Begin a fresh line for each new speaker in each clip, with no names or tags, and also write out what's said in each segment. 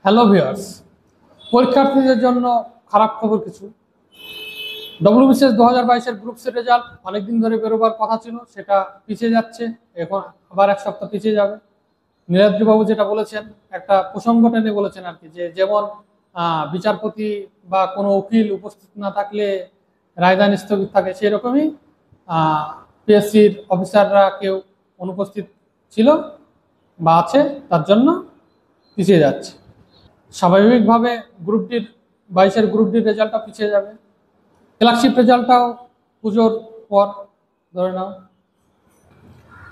Hello viewers, পরীক্ষার্থীদের জন্য খারাপ খবর কিছু। ডব্লিউবিসিএস 2022-এর গ্রুপ সি রেজাল্ট অনেকদিন ধরে বেরোবার কথা ছিল, সেটা পিছিয়ে যাচ্ছে। এখন আবার এক সপ্তাহ পিছিয়ে যাবে। নীলাদ্রিবাবু যেটা বলেছেন, একটা প্রসঙ্গ টেনে বলেছেন আর কি, যে যেমন বিচারপতি বা কোনো উকিল উপস্থিত না থাকলে রায়দান স্থগিত থাকে, সেই রকমই পিএসসির অফিসাররা কেউ অনুপস্থিত ছিল বা আছে, তার জন্য পিছিয়ে যাচ্ছে। স্বাভাবিকভাবে গ্রুপ ডির 22-এর গ্রুপ ডির রেজাল্টটা পিছিয়ে যাবে। ক্লার্কশিপ রেজাল্টটাও পুজোর পর ধরে নাও,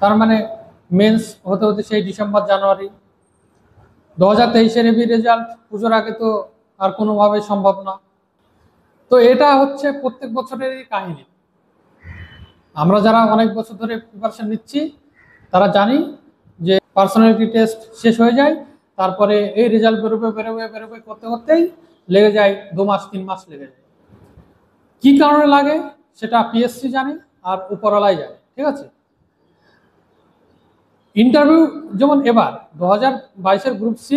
তার মানে মেন্স হতে হতে সেই ডিসেম্বর জানুয়ারি। 2023-এর এবি রেজাল্ট পুজোর আগে তো আর কোনোভাবেই সম্ভব না। তো এটা হচ্ছে প্রত্যেক বছরেরই কাহিনী। আমরা যারা অনেক বছর ধরে প্রিপারেশন নিচ্ছি তারা জানি যে পার্সোনালিটি টেস্ট শেষ হয়ে যায়, তারপরে এই রেজাল্ট বেরোবে বেরোবে বেরোবে করতে করতেই লেগে যায় 2 মাস 3 মাস লেগে যায়। কি কারণে লাগে সেটা পিএসসি জানে আর উপরওয়ালাই জানে, ঠিক আছে। ইন্টারভিউ যেমন এবার 2022-এর গ্রুপ সি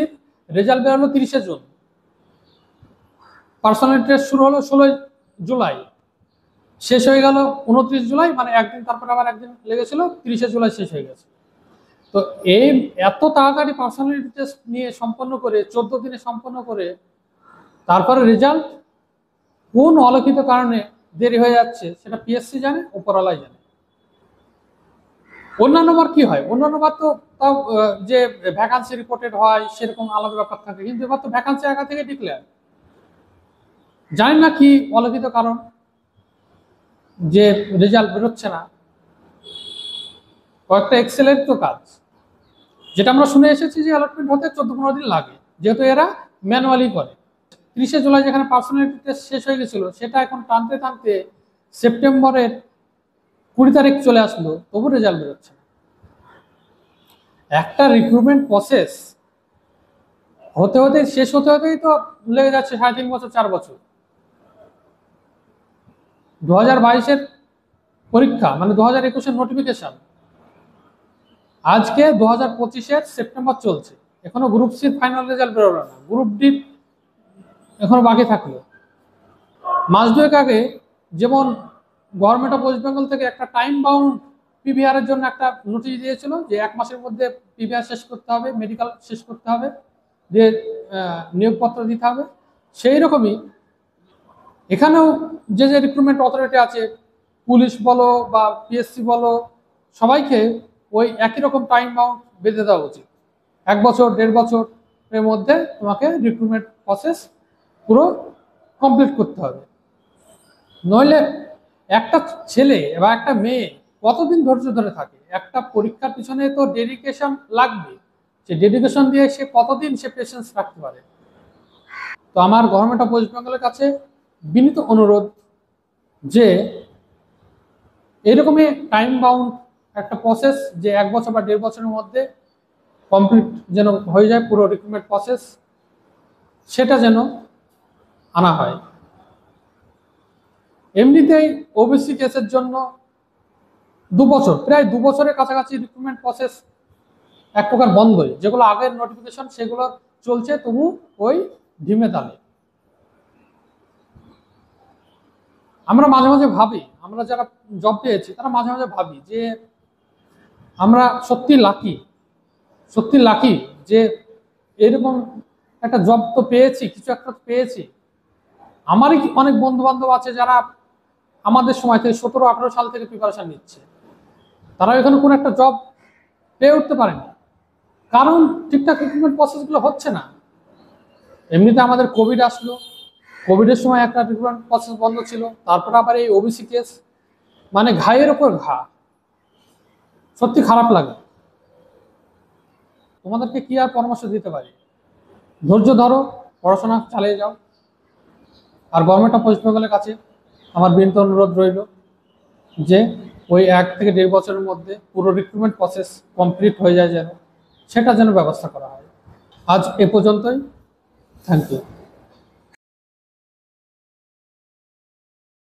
রেজাল্ট বেরোলো 30শে জুন, পার্সোনালিটি টেস্ট শুরু হলো 16 জুলাই, শেষ হয়ে গেল 29 জুলাই, মানে একদিন তারপরে আবার একদিন লেগেছিল, 30শে জুলাই শেষ হয়ে গেছে। তো এই এত তাড়াতাড়ি পার্সোনালিটি টেস্ট নিয়ে সম্পন্ন করে 14 দিনে সম্পন্ন করে তারপরে রেজাল্ট কোন অলৌকিক কারণে দেরি হয়ে যাচ্ছে সেটা পিএসসি জানে, উপরওয়ালাই জানে। অন্যান্য বার কি হয়, অন্যান্য বার তো তাও যে ভ্যাকান্সি রিপোর্টেড হয় সেরকম আলাদা ব্যাপার থাকে, কিন্তু এবার তো ভ্যাকান্সি আগে থেকে ডিক্লেয়ার। জানি না কি অলৌকিক কারণ যে রেজাল্ট বেরোচ্ছে না। কয়েকটা এক্সেলেন্ট তো কাজ, যেটা আমরা শুনে এসেছি যে অ্যালটমেন্ট হতে 14-15 দিন লাগে, যেহেতু এরা ম্যানুয়ালি করে। 30শে জুলাই যেখানে পার্সোনালিটি টেস্ট শেষ হয়ে গেছিল, সেটা এখন টানতে টানতে সেপ্টেম্বরের 20 তারিখ চলে আসলো, তবু রেজাল্ট বেরোচ্ছে না। একটা রিক্রুটমেন্ট প্রসেস হতে হতে শেষ হতে হতেই তো লেগে যাচ্ছে 3.5 বছর 4 বছর। 2022-এর পরীক্ষা মানে 2021-এর নোটিফিকেশন, আজকে 2025-এর সেপ্টেম্বর চলছে, এখনো গ্রুপ সির ফাইনাল রেজাল্ট বেরোলো না, গ্রুপ ডি এখনো বাকি থাকলো। মাস দুয়েক আগে যেমন গভর্নমেন্ট অফ ওয়েস্ট বেঙ্গল থেকে একটা টাইম বাউন্ড পিভিআর এর জন্য একটা নোটিশ দিয়েছিল যে 1 মাসের মধ্যে পিভিআর শেষ করতে হবে, মেডিকেল শেষ করতে হবে, যে নিয়োগপত্র দিতে হবে। সেই রকমই এখানেও যে যে রিক্রুটমেন্ট অথরিটি আছে, পুলিশ বলো বা পিএসসি বলো, সবাইকে ওই একই রকম টাইম বাউন্ড বেঁধে দেওয়া উচিত। 1 বছর 1.5 বছরের মধ্যে তোমাকে রিক্রুটমেন্ট প্রসেস পুরো কমপ্লিট করতে হবে। নইলে একটা ছেলে বা একটা মেয়ে কতদিন ধৈর্য ধরে থাকে, একটা পরীক্ষার পিছনে তো ডেডিকেশন লাগবে, সে ডেডিকেশন দিয়ে সে কতদিন সে পেশেন্স রাখতে পারে। তো আমার গভর্নমেন্ট অফ ওয়েস্ট বেঙ্গলের কাছে বিনীত অনুরোধ যে এরকমই টাইম বাউন্ড একটা প্রসেস, যে 1 বছর বা 1.5 বছরের মধ্যে কমপ্লিট যেন হয়ে যায় পুরো রিক্রুটমেন্ট প্রসেস, সেটা যেন আনা হয়। এমনিতেই ওবিসি কেসের জন্য 2 বছর, প্রায় 2 বছরের কাছাকাছি রিক্রুটমেন্ট প্রসেস এক প্রকার বন্ধই, যেগুলো আগের নোটিফিকেশন সেগুলো চলছে, তবু ওই ধিমে তালে। আমরা মাঝে মাঝে ভাবি, আমরা যারা জব পেয়েছি তারা মাঝে মাঝে ভাবি যে আমরা সত্যি লাকি যে এরকম একটা জব তো পেয়েছি, কিছু একটা পেয়েছি। আমারই অনেক বন্ধু বান্ধব আছে যারা আমাদের সময় থেকে 17-18 সাল থেকে প্রিপারেশন নিচ্ছে, তারা এখানে কোনো একটা জব পেয়ে উঠতে পারেনি, কারণ ঠিকঠাক রিক্রুটমেন্ট প্রসেসগুলো হচ্ছে না। এমনিতে আমাদের কোভিড আসলো, কোভিডের সময় একটা রিক্রুটমেন্ট প্রসেস বন্ধ ছিল, তারপরে আবার এই ওবিসি কেস, মানে ঘায়ের ওপর ঘা। সত্যি খারাপ লাগে। তোমাদেরকে কি আর পরামর্শ দিতে পারি, ধৈর্য ধরো, পড়াশোনা চালিয়ে যাও। আর গভর্নমেন্ট অফ ওয়েস্ট বেঙ্গলের কাছে আমার বিনীত অনুরোধ রইল যে ওই 1 থেকে 1.5 বছরের মধ্যে পুরো রিক্রুটমেন্ট প্রসেস কমপ্লিট হয়ে যায়, যেন সেটা যেন ব্যবস্থা করা হয়। আজ এ পর্যন্তই। Thank you.